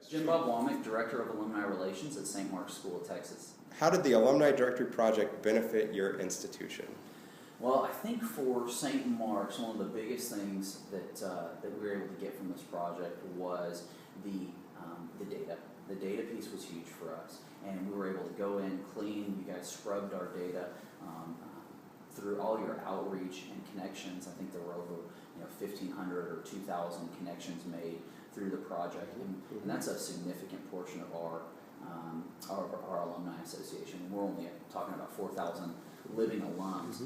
Jim Bob Womack, Director of Alumni Relations at St. Mark's School of Texas. How did the Alumni Directory Project benefit your institution? Well, I think for St. Mark's, one of the biggest things that we were able to get from this project was the data. The data piece was huge for us, and we were able to go in, clean. You guys scrubbed our data through all your outreach and connections. I think there were over 1,500 or 2,000 connections made through the project, and that's a significant portion of our alumni association. We're only talking about 4,000 living alums.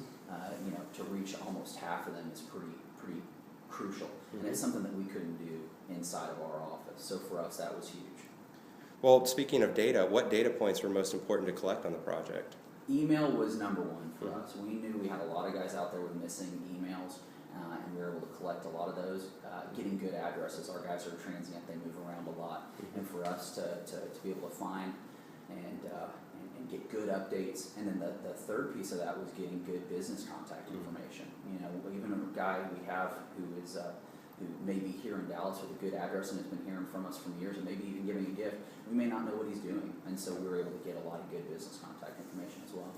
To reach almost half of them is pretty crucial, and it's something that we couldn't do inside of our office. So for us, that was huge. Well, speaking of data, what data points were most important to collect on the project? Email was number one for us. We knew we had a lot of guys out there with missing emails, and we were able to collect a lot of those. Getting good addresses. Our guys are transient; they move around a lot, and for us to be able to find and get good updates. And then the third piece of that was getting good business contact information. Even a guy we have who may be here in Dallas with a good address and has been hearing from us for years and maybe even giving a gift, we may not know what he's doing. And so we were able to get a lot of good business contact information as well.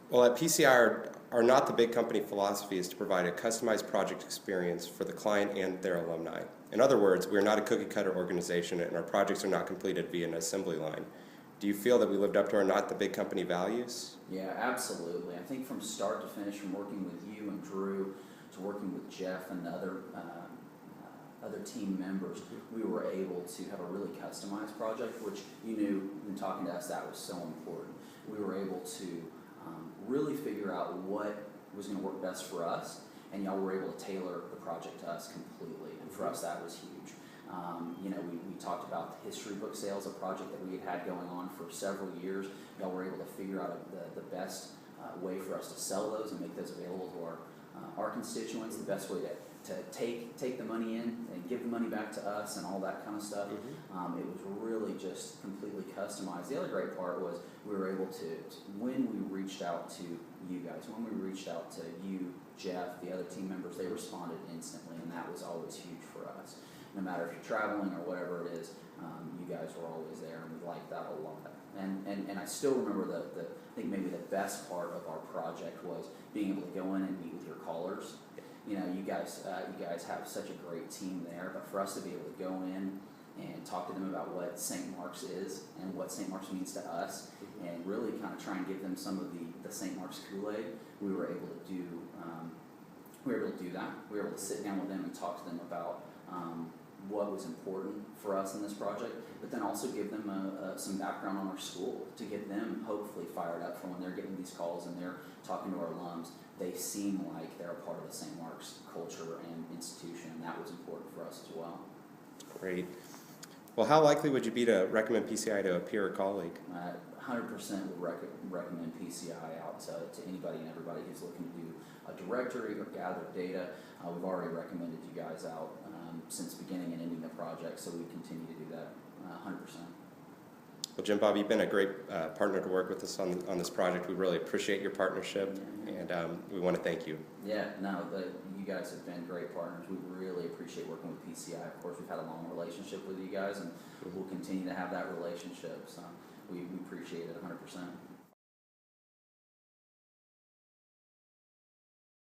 Well, at PCI, our not the big company philosophy is to provide a customized project experience for the client and their alumni. In other words, we are not a cookie-cutter organization, and our projects are not completed via an assembly line. Do you feel that we lived up to our not the big company values? Yeah, absolutely. I think from start to finish, from working with you and Drew to working with Jeff and the other team members, we were able to have a really customized project, which you knew in talking to us that was so important. We were able to really figure out what was going to work best for us, and y'all were able to tailor the project to us completely, and for us that was huge. We talked about the history book sales, a project that we had going on for several years. Y'all were able to figure out the best way for us to sell those and make those available to our constituents, the best way to take the money in and give the money back to us and all that kind of stuff. It was really just completely customized. The other great part was we were able to when we reached out to you guys, when we reached out to you, Jeff, the other team members, they responded instantly, and that was always huge for us. No matter if you're traveling or whatever it is, you guys were always there, and we liked that a lot. And I still remember I think maybe the best part of our project was being able to go in and meet with your callers. You guys have such a great team there, but for us to be able to go in and talk to them about what St. Mark's is and what St. Mark's means to us, and really kind of try and give them some of the St. Mark's Kool-Aid, we were able to do that. We were able to sit down with them and talk to them about what was important for us in this project, but then also give them some background on our school to get them hopefully fired up for when they're getting these calls and they're talking to our alums. They seem like they're a part of the St. Mark's culture and institution, and that was important for us as well. Great. Well, how likely would you be to recommend PCI to a peer or colleague? 100% would recommend PCI out to anybody and everybody who's looking to do a directory or gather data. We've already recommended you guys out since beginning and ending the project, so we continue to do that 100%. Well, Jim Bob, you've been a great partner to work with us on this project. We really appreciate your partnership, and we want to thank you. Yeah, no, you guys have been great partners. We really appreciate working with PCI. Of course, we've had a long relationship with you guys, and we'll continue to have that relationship, so we appreciate it 100%.